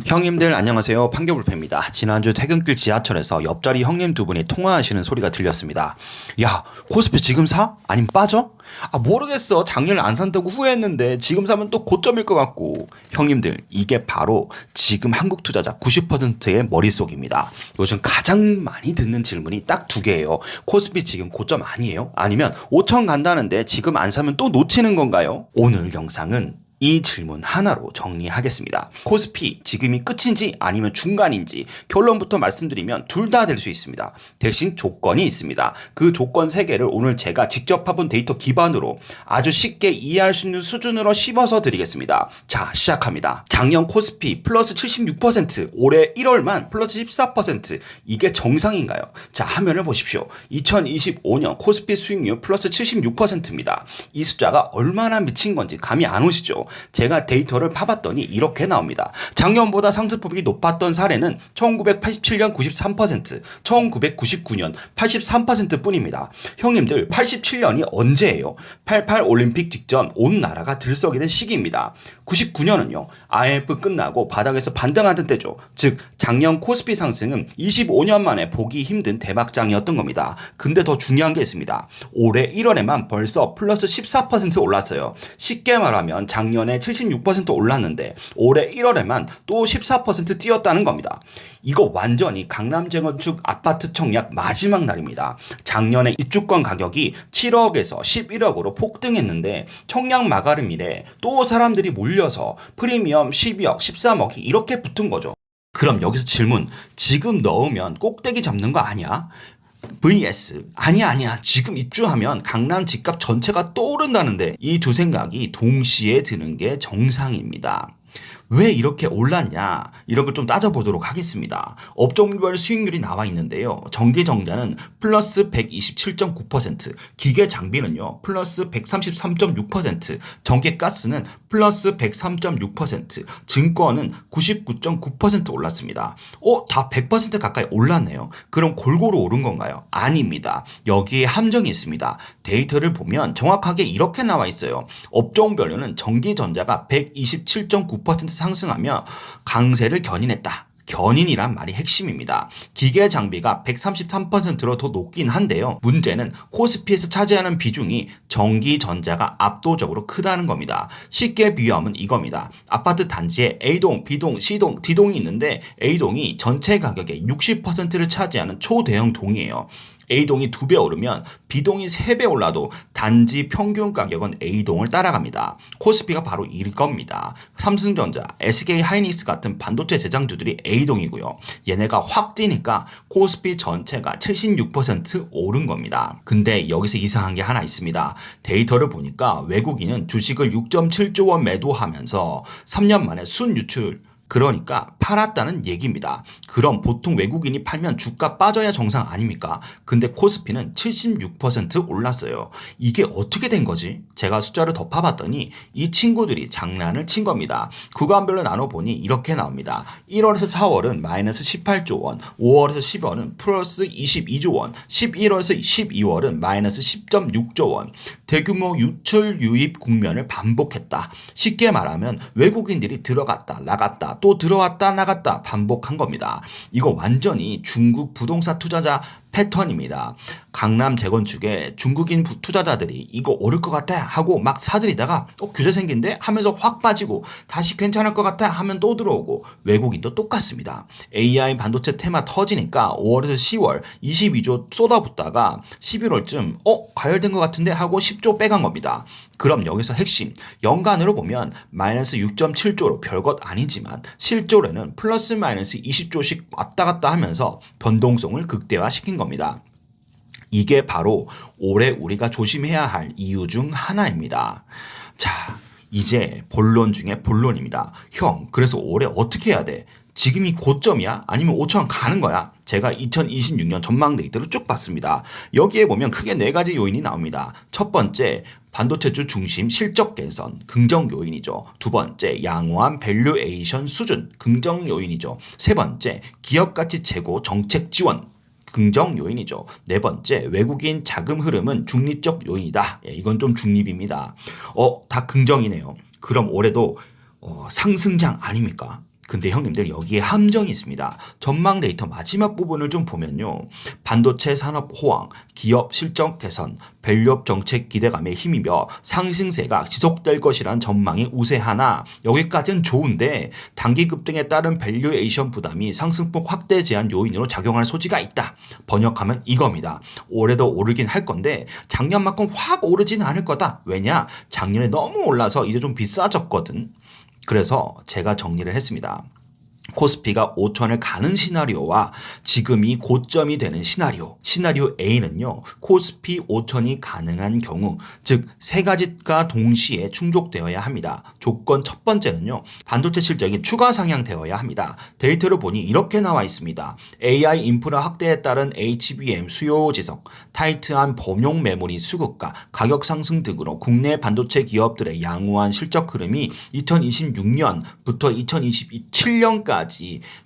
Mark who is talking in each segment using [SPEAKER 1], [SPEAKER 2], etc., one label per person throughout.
[SPEAKER 1] 형님들 안녕하세요. 판교불패입니다. 지난주 퇴근길 지하철에서 옆자리 형님 두 분이 통화하시는 소리가 들렸습니다. 야, 코스피 지금 사? 아니면 빠져? 모르겠어. 작년에 안 산다고 후회했는데 지금 사면 또 고점일 것 같고. 형님들, 이게 바로 지금 한국 투자자 90%의 머릿속입니다. 요즘 가장 많이 듣는 질문이 딱 두 개예요. 코스피 지금 고점 아니에요? 아니면 5천 간다는데 지금 안 사면 또 놓치는 건가요? 오늘 영상은 이 질문 하나로 정리하겠습니다. 코스피 지금이 끝인지 아니면 중간인지 결론부터 말씀드리면 둘 다 될 수 있습니다. 대신 조건이 있습니다. 그 조건 3개를 오늘 제가 직접 파본 데이터 기반으로 아주 쉽게 이해할 수 있는 수준으로 씹어서 드리겠습니다. 자, 시작합니다. 작년 코스피 플러스 76%, 올해 1월만 플러스 14%. 이게 정상인가요? 자, 화면을 보십시오. 2025년 코스피 수익률 플러스 76%입니다. 이 숫자가 얼마나 미친 건지 감이 안 오시죠? 제가 데이터를 파봤더니 이렇게 나옵니다. 작년보다 상승폭이 높았던 사례는 1987년 93%, 1999년 83% 뿐입니다. 형님들, 87년이 언제예요? 88 올림픽 직전 온 나라가 들썩이는 시기입니다. 99년은요, IMF 끝나고 바닥에서 반등하던 때죠. 즉, 작년 코스피 상승은 25년 만에 보기 힘든 대박장이었던 겁니다. 근데 더 중요한 게 있습니다. 올해 1월에만 벌써 플러스 14% 올랐어요. 쉽게 말하면 작년에 76% 올랐는데 올해 1월에만 또 14% 뛰었다는 겁니다. 이거 완전히 강남재건축 아파트 청약 마지막 날입니다. 작년에 입주권 가격이 7억에서 11억으로 폭등했는데 청약 마감일에 또 사람들이 몰려서 프리미엄 12억, 13억이 이렇게 붙은 거죠. 그럼 여기서 질문, 지금 넣으면 꼭대기 잡는 거 아니야? vs 아니야 지금 입주하면 강남 집값 전체가 떠오른다는데, 이 두 생각이 동시에 드는 게 정상입니다. 왜 이렇게 올랐냐, 이런 걸 좀 따져보도록 하겠습니다. 업종별 수익률이 나와 있는데요. 전기전자는 플러스 127.9%, 기계장비는요 플러스 133.6%, 전기가스는 플러스 103.6%, 증권은 99.9% 올랐습니다. 다 100% 가까이 올랐네요. 그럼 골고루 오른 건가요? 아닙니다. 여기에 함정이 있습니다. 데이터를 보면 정확하게 이렇게 나와 있어요. 업종별로는 전기전자가 127.9% 상승하며 강세를 견인했다. 견인이란 말이 핵심입니다. 기계 장비가 133%로 더 높긴 한데요. 문제는 코스피에서 차지하는 비중이 전기전자가 압도적으로 크다는 겁니다. 쉽게 비유하면 이겁니다. 아파트 단지에 A동, B동, C동, D동이 있는데 A동이 전체 가격의 60%를 차지하는 초대형 동이에요. A동이 2배 오르면 B동이 3배 올라도 단지 평균 가격은 A동을 따라갑니다. 코스피가 바로 이겁니다. 삼성전자, SK하이닉스 같은 반도체 제장주들이 A동이고요. 얘네가 확 뛰니까 코스피 전체가 76% 오른 겁니다. 근데 여기서 이상한 게 하나 있습니다. 데이터를 보니까 외국인은 주식을 6.7조 원 매도하면서 3년 만에 순유출, 그러니까 팔았다는 얘기입니다. 그럼 보통 외국인이 팔면 주가 빠져야 정상 아닙니까? 근데 코스피는 76% 올랐어요. 이게 어떻게 된 거지? 제가 숫자를 더 파봤더니 이 친구들이 장난을 친 겁니다. 구간별로 나눠보니 이렇게 나옵니다. 1월에서 4월은 마이너스 18조 원, 5월에서 10월은 플러스 22조 원, 11월에서 12월은 마이너스 10.6조 원. 대규모 유출 유입 국면을 반복했다. 쉽게 말하면 외국인들이 들어갔다 나갔다 또 들어왔다 나갔다 반복한 겁니다. 이거 완전히 중국 부동산 투자자 패턴입니다. 강남 재건축에 중국인 투자자들이 이거 오를 것 같아 하고 막 사들이다가 규제 생긴데 하면서 확 빠지고 다시 괜찮을 것 같아 하면 또 들어오고, 외국인도 똑같습니다. AI 반도체 테마 터지니까 5월에서 10월 22조 쏟아붓다가 11월쯤 과열된 것 같은데 하고 10조 빼간 겁니다. 그럼 여기서 핵심, 연간으로 보면 마이너스 6.7조로 별것 아니지만 실조로는 플러스 마이너스 20조씩 왔다 갔다 하면서 변동성을 극대화시킨 겁니다. 이게 바로 올해 우리가 조심해야 할 이유 중 하나입니다. 자, 이제 본론 중에 본론입니다. 형, 그래서 올해 어떻게 해야 돼? 지금이 고점이야? 아니면 5천 가는 거야? 제가 2026년 전망 데이터를 쭉 봤습니다. 여기에 보면 크게 4가지 요인이 나옵니다. 첫 번째, 반도체주 중심 실적 개선, 긍정 요인이죠. 두 번째, 양호한 밸류에이션 수준, 긍정 요인이죠. 세 번째, 기업 가치 제고 정책 지원, 긍정 요인이죠. 네 번째, 외국인 자금 흐름은 중립적 요인이다. 이건 좀 중립입니다. 다 긍정이네요. 그럼 올해도 상승장 아닙니까? 근데 형님들 여기에 함정이 있습니다. 전망 데이터 마지막 부분을 좀 보면요. 반도체 산업 호황, 기업 실적 개선, 밸류업 정책 기대감에 힘입어 상승세가 지속될 것이란 전망이 우세하나 여기까지는 좋은데 단기 급등에 따른 밸류에이션 부담이 상승폭 확대 제한 요인으로 작용할 소지가 있다. 번역하면 이겁니다. 올해도 오르긴 할 건데 작년만큼 확 오르지는 않을 거다. 왜냐? 작년에 너무 올라서 이제 좀 비싸졌거든. 그래서 제가 정리를 했습니다. 코스피가 5천을 가는 시나리오와 지금이 고점이 되는 시나리오 A는요. 코스피 5천이 가능한 경우, 즉 세 가지가 동시에 충족되어야 합니다. 조건 첫 번째는요. 반도체 실적이 추가 상향되어야 합니다. 데이터를 보니 이렇게 나와 있습니다. AI 인프라 확대에 따른 HBM 수요 지속, 타이트한 범용 메모리 수급과 가격 상승 등으로 국내 반도체 기업들의 양호한 실적 흐름이 2026년부터 2027년까지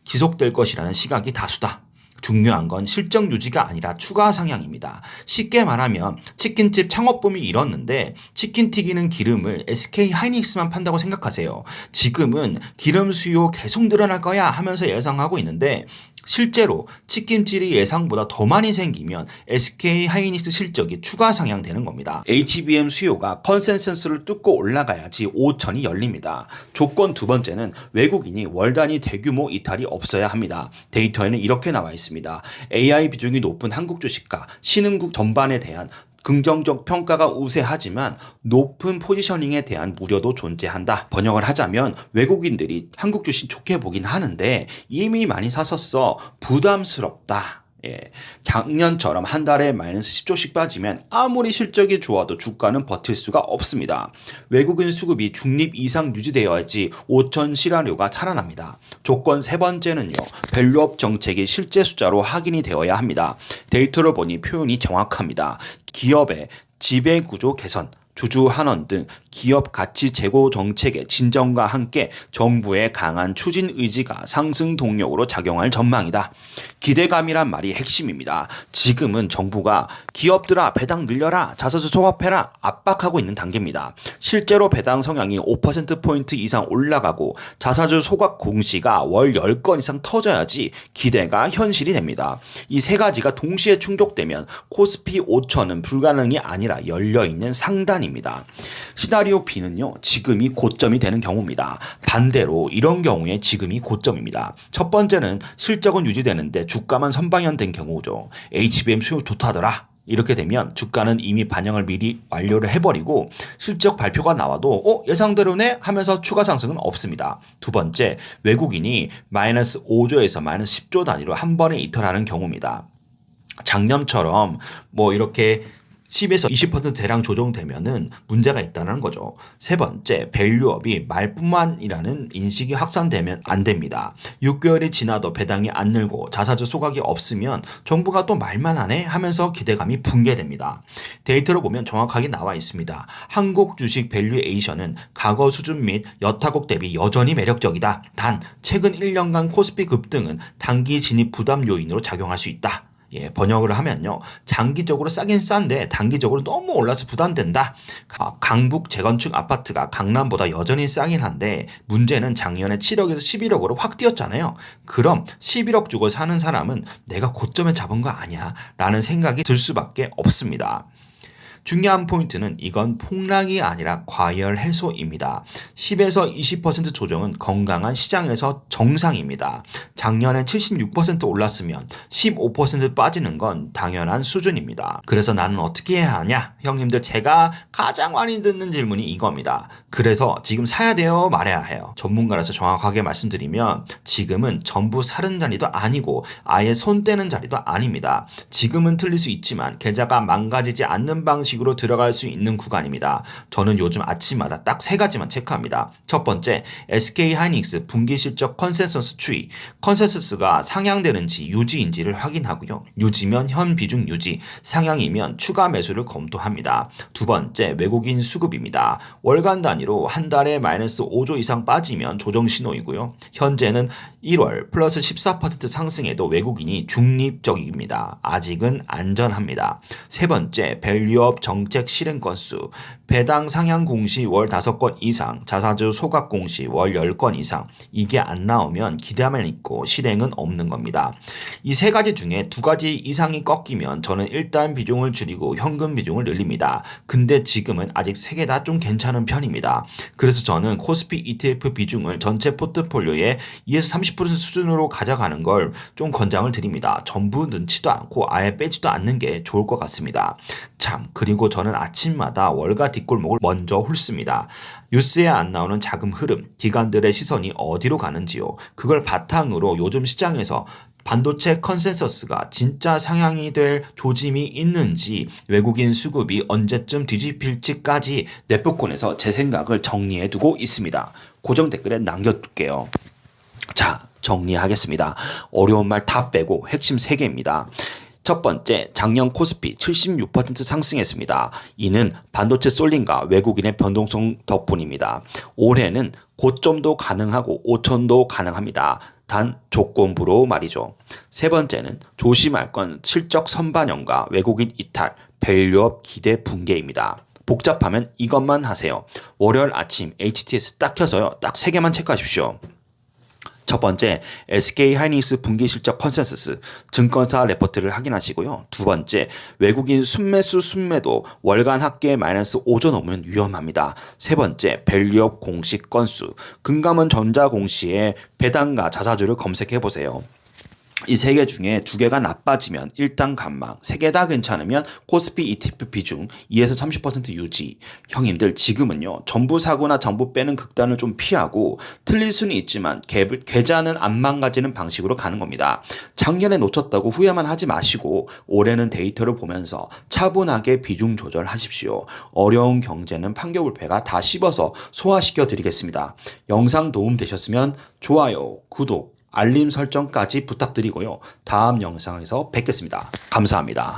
[SPEAKER 1] 지속될 것이라는 시각이 다수다. 중요한 건 실적 유지가 아니라 추가 상향입니다. 쉽게 말하면 치킨집 창업붐이 일었는데 치킨 튀기는 기름을 SK 하이닉스만 판다고 생각하세요. 지금은 기름 수요 계속 늘어날 거야 하면서 예상하고 있는데 실제로 치킨집이 예상보다 더 많이 생기면 SK 하이닉스 실적이 추가 상향되는 겁니다. HBM 수요가 컨센서스를 뚫고 올라가야지 5천이 열립니다. 조건 두 번째는 외국인이 월 단위 대규모 이탈이 없어야 합니다. 데이터에는 이렇게 나와 있습니다. AI 비중이 높은 한국 주식과 신흥국 전반에 대한 긍정적 평가가 우세하지만 높은 포지셔닝에 대한 우려도 존재한다. 번역을 하자면 외국인들이 한국 주식 좋게 보긴 하는데 이미 많이 샀었어. 부담스럽다. 작년처럼 한 달에 마이너스 10조씩 빠지면 아무리 실적이 좋아도 주가는 버틸 수가 없습니다. 외국인 수급이 중립 이상 유지되어야지 5천 시나리오가 살아납니다. 조건 세 번째는요. 밸류업 정책이 실제 숫자로 확인이 되어야 합니다. 데이터를 보니 표현이 정확합니다. 기업의 지배구조 개선, 주주 환원 등 기업 가치 제고 정책의 진정과 함께 정부의 강한 추진 의지가 상승 동력으로 작용할 전망이다. 기대감이란 말이 핵심입니다. 지금은 정부가 기업들아 배당 늘려라, 자사주 소각해라 압박하고 있는 단계입니다. 실제로 배당 성향이 5%포인트 이상 올라가고 자사주 소각 공시가 월 10건 이상 터져야지 기대가 현실이 됩니다. 이 세 가지가 동시에 충족되면 코스피 5천은 불가능이 아니라 열려있는 상단입니다. 시나리오 B는요. 지금이 고점이 되는 경우입니다. 반대로 이런 경우에 지금이 고점입니다. 첫 번째는 실적은 유지되는데 주가만 선방연된 경우죠. HBM 수요 좋다더라. 이렇게 되면 주가는 이미 반영을 미리 완료를 해버리고 실적 발표가 나와도 예상대로네 하면서 추가 상승은 없습니다. 두 번째, 외국인이 마이너스 5조에서 마이너스 10조 단위로 한 번에 이탈하는 경우입니다. 작년처럼 이렇게 10에서 20% 대량 조정되면은 문제가 있다는 거죠. 세 번째, 밸류업이 말뿐만이라는 인식이 확산되면 안 됩니다. 6개월이 지나도 배당이 안 늘고 자사주 소각이 없으면 정부가 또 말만 하네 하면서 기대감이 붕괴됩니다. 데이터로 보면 정확하게 나와 있습니다. 한국 주식 밸류에이션은 과거 수준 및 여타국 대비 여전히 매력적이다. 단 최근 1년간 코스피 급등은 단기 진입 부담 요인으로 작용할 수 있다. 번역을 하면요. 장기적으로 싸긴 싼데 단기적으로 너무 올라서 부담된다. 강북 재건축 아파트가 강남보다 여전히 싸긴 한데 문제는 작년에 7억에서 11억으로 확 뛰었잖아요. 그럼 11억 주고 사는 사람은 내가 고점에 잡은 거 아니야 라는 생각이 들 수밖에 없습니다. 중요한 포인트는 이건 폭락이 아니라 과열 해소입니다. 10에서 20% 조정은 건강한 시장에서 정상입니다. 작년에 76% 올랐으면 15% 빠지는 건 당연한 수준입니다. 그래서 나는 어떻게 해야 하냐? 형님들, 제가 가장 많이 듣는 질문이 이겁니다. 그래서 지금 사야 돼요? 말아야 해요? 전문가라서 정확하게 말씀드리면 지금은 전부 사는 자리도 아니고 아예 손 떼는 자리도 아닙니다. 지금은 틀릴 수 있지만 계좌가 망가지지 않는 방식으로 들어갈 수 있는 구간입니다. 저는 요즘 아침마다 딱 세 가지만 체크합니다. 첫 번째, SK 하이닉스 분기 실적 컨센서스 추이. 컨센서스가 상향되는지 유지인지를 확인하고요. 유지면 현 비중 유지, 상향이면 추가 매수를 검토합니다. 두 번째, 외국인 수급입니다. 월간 단위로 한 달에 마이너스 5조 이상 빠지면 조정 신호이고요. 현재는 1월 플러스 14% 상승에도 외국인이 중립적입니다. 아직은 안전합니다. 세 번째, 밸류업 기업 정책 실행 건수, 배당 상향 공시 월 5건 이상, 자사주 소각 공시 월 10건 이상, 이게 안 나오면 기대만 있고 실행은 없는 겁니다. 이 세 가지 중에 두 가지 이상이 꺾이면 저는 일단 비중을 줄이고 현금 비중을 늘립니다. 근데 지금은 아직 세 개 다 좀 괜찮은 편입니다. 그래서 저는 코스피 ETF 비중을 전체 포트폴리오의 2에서 30% 수준으로 가져가는 걸 좀 권장을 드립니다. 전부 넣지도 않고 아예 빼지도 않는 게 좋을 것 같습니다. 참, 그리고 저는 아침마다 월가 뒷골목을 먼저 훑습니다. 뉴스에 안 나오는 자금 흐름, 기관들의 시선이 어디로 가는지요. 그걸 바탕으로 요즘 시장에서 반도체 컨센서스가 진짜 상향이 될 조짐이 있는지, 외국인 수급이 언제쯤 뒤집힐지까지 네포콘에서 제 생각을 정리해두고 있습니다. 고정 댓글에 남겨둘게요. 자, 정리하겠습니다. 어려운 말 다 빼고 핵심 3개입니다. 첫 번째, 작년 코스피 76% 상승했습니다. 이는 반도체 쏠림과 외국인의 변동성 덕분입니다. 올해는 고점도 가능하고 5천도 가능합니다. 단 조건부로 말이죠. 세 번째는 조심할 건 실적 선반영과 외국인 이탈, 밸류업 기대 붕괴입니다. 복잡하면 이것만 하세요. 월요일 아침 HTS 딱 켜서요. 딱 3개만 체크하십시오. 첫 번째, SK하이닉스 분기 실적 컨센서스, 증권사 레포트를 확인하시고요. 두 번째, 외국인 순매수 순매도 월간 합계 마이너스 5조 넘으면 위험합니다. 세 번째, 밸류업 공시 건수, 금감원 전자공시의 배당과 자사주를 검색해보세요. 이 3개 중에 2개가 나빠지면 일단 관망, 3개 다 괜찮으면 코스피 ETF 비중 2에서 30% 유지. 형님들 지금은요, 전부 사고나 전부 빼는 극단을 좀 피하고 틀릴 수는 있지만 계좌는 안 망가지는 방식으로 가는 겁니다. 작년에 놓쳤다고 후회만 하지 마시고 올해는 데이터를 보면서 차분하게 비중 조절하십시오. 어려운 경제는 판교불패가 다 씹어서 소화시켜 드리겠습니다. 영상 도움 되셨으면 좋아요, 구독, 알림 설정까지 부탁드리고요. 다음 영상에서 뵙겠습니다. 감사합니다.